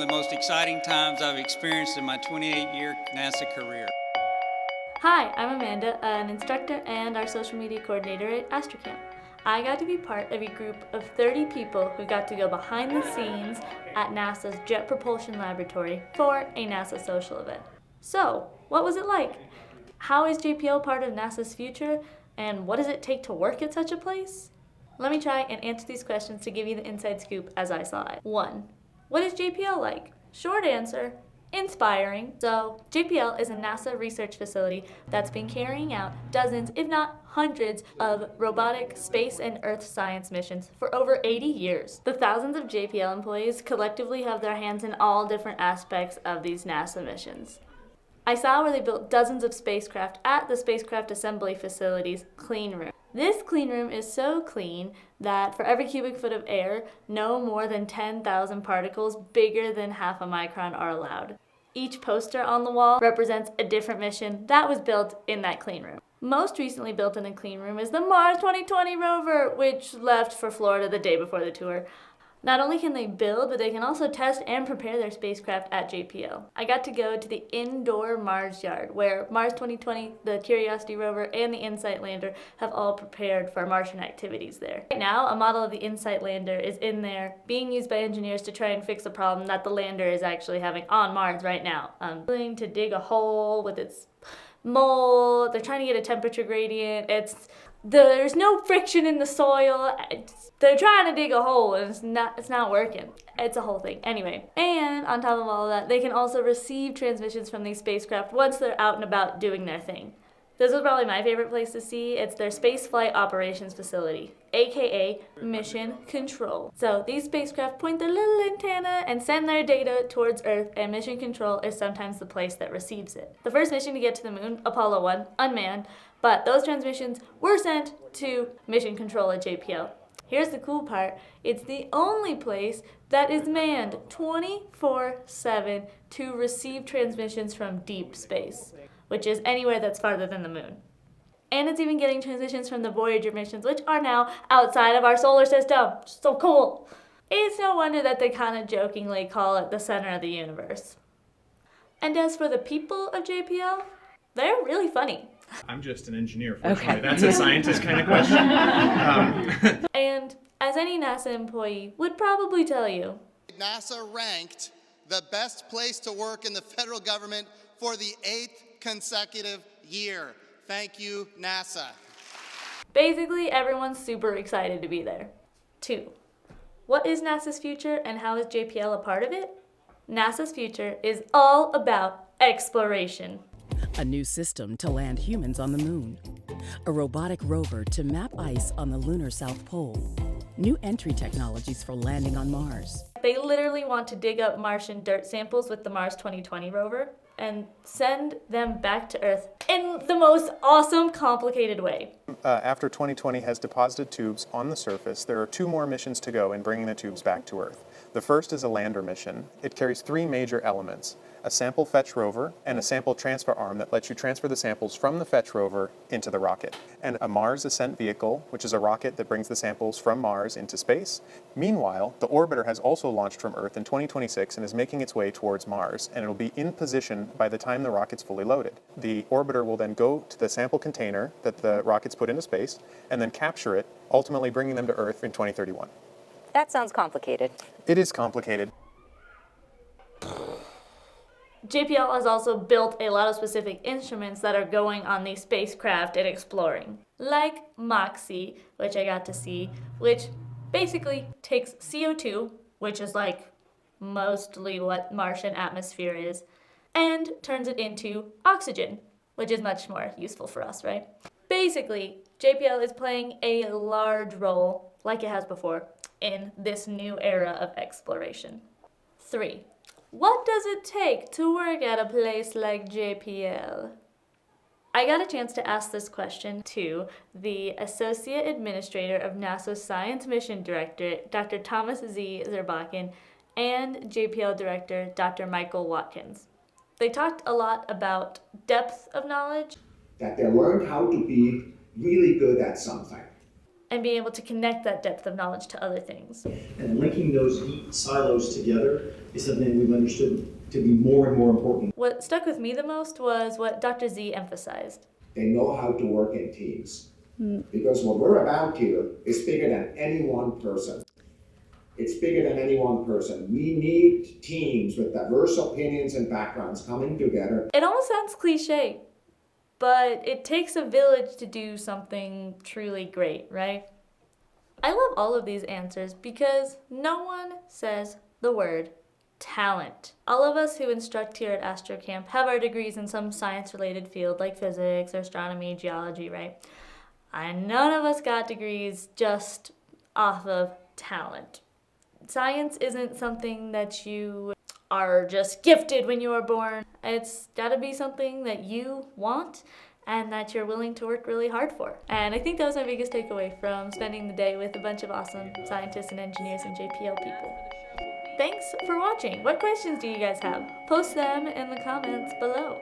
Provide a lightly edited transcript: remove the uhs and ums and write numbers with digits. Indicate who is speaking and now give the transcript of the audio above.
Speaker 1: the most exciting times I've experienced in my 28-year NASA career.
Speaker 2: Hi, I'm Amanda, an instructor and our social media coordinator at AstroCamp. I got to be part of a group of 30 people who got to go behind the scenes at NASA's Jet Propulsion Laboratory for a NASA social event. So, what was it like? How is JPL part of NASA's future, and what does it take to work at such a place? Let me try and answer these questions to give you the inside scoop as I saw it. 1. What is JPL like? Short answer, inspiring. So, JPL is a NASA research facility that's been carrying out dozens, if not hundreds, of robotic space and Earth science missions for over 80 years. The thousands of JPL employees collectively have their hands in all different aspects of these NASA missions. I saw where they built dozens of spacecraft at the Spacecraft Assembly Facility's clean room. This clean room is so clean that for every cubic foot of air, no more than 10,000 particles bigger than half a micron are allowed. Each poster on the wall represents a different mission that was built in that clean room. Most recently built in a clean room is the Mars 2020 rover, which left for Florida the day before the tour. Not only can they build, but they can also test and prepare their spacecraft at JPL. I got to go to the indoor Mars yard, where Mars 2020, the Curiosity rover, and the InSight lander have all prepared for Martian activities there. Right now, a model of the InSight lander is in there, being used by engineers to try and fix a problem that the lander is actually having on Mars right now. Willing to dig a hole with its mold. They're trying to get a temperature gradient. There's no friction in the soil. They're trying to dig a hole and it's not working. It's a whole thing. Anyway, and on top of all of that, they can also receive transmissions from these spacecraft once they're out and about doing their thing. This was probably my favorite place to see. It's their Space Flight Operations Facility, aka Mission Control. So these spacecraft point their little antenna and send their data towards Earth, and Mission Control is sometimes the place that receives it. The first mission to get to the moon, Apollo 1, unmanned, but those transmissions were sent to Mission Control at JPL. Here's the cool part. It's the only place that is manned 24/7 to receive transmissions from deep space, which is anywhere that's farther than the moon. And it's even getting transmissions from the Voyager missions, which are now outside of our solar system. So cool. It's no wonder that they kind of jokingly call it the center of the universe. And as for the people of JPL, they're really funny.
Speaker 3: I'm just an engineer, fortunately. Okay. That's a scientist kind of question.
Speaker 2: And as any NASA employee would probably tell you,
Speaker 4: NASA ranked the best place to work in the federal government for the 8th consecutive year. Thank you, NASA.
Speaker 2: Basically, everyone's super excited to be there. 2. What is NASA's future and how is JPL a part of it? NASA's future is all about exploration.
Speaker 5: A new system to land humans on the moon. A robotic rover to map ice on the lunar South Pole. New entry technologies for landing on Mars.
Speaker 2: They literally want to dig up Martian dirt samples with the Mars 2020 rover and send them back to Earth in the most awesome, complicated way.
Speaker 6: After 2020 has deposited tubes on the surface, there are 2 more missions to go in bringing the tubes back to Earth. The first is a lander mission. It carries 3 major elements: a sample fetch rover and a sample transfer arm that lets you transfer the samples from the fetch rover into the rocket, and a Mars ascent vehicle, which is a rocket that brings the samples from Mars into space. Meanwhile, the orbiter has also launched from Earth in 2026 and is making its way towards Mars, and it will be in position by the time the rocket's fully loaded. The orbiter will then go to the sample container that the rocket's put into space and then capture it, ultimately bringing them to Earth in 2031.
Speaker 7: That sounds complicated.
Speaker 6: It is complicated.
Speaker 2: JPL has also built a lot of specific instruments that are going on these spacecraft and exploring, like MOXIE, which I got to see, which basically takes CO2, which is like mostly what Martian atmosphere is, and turns it into oxygen, which is much more useful for us, right? Basically, JPL is playing a large role, like it has before, in this new era of exploration. 3. What does it take to work at a place like JPL? I got a chance to ask this question to the Associate Administrator of NASA's Science Mission Directorate, Dr. Thomas Z. Zerbakken, and JPL Director, Dr. Michael Watkins. They talked a lot about depth of knowledge.
Speaker 8: That they learned how to be really good at something.
Speaker 2: and being able to connect that depth of knowledge to other things.
Speaker 8: And linking those neat silos together is something we've understood to be more and more important.
Speaker 2: What stuck with me the most was what Dr. Z emphasized.
Speaker 9: They know how to work in teams. Because what we're about here is bigger than any one person. It's bigger than any one person. We need teams with diverse opinions and backgrounds coming together.
Speaker 2: It almost sounds cliche, but it takes a village to do something truly great, right? I love all of these answers because no one says the word talent. All of us who instruct here at AstroCamp have our degrees in some science-related field like physics or astronomy, geology, right? And none of us got degrees just off of talent. Science isn't something that you are just gifted when you are born. It's gotta be something that you want and that you're willing to work really hard for. And I think that was my biggest takeaway from spending the day with a bunch of awesome scientists and engineers and JPL people. Thanks for watching. What questions do you guys have? Post them in the comments below.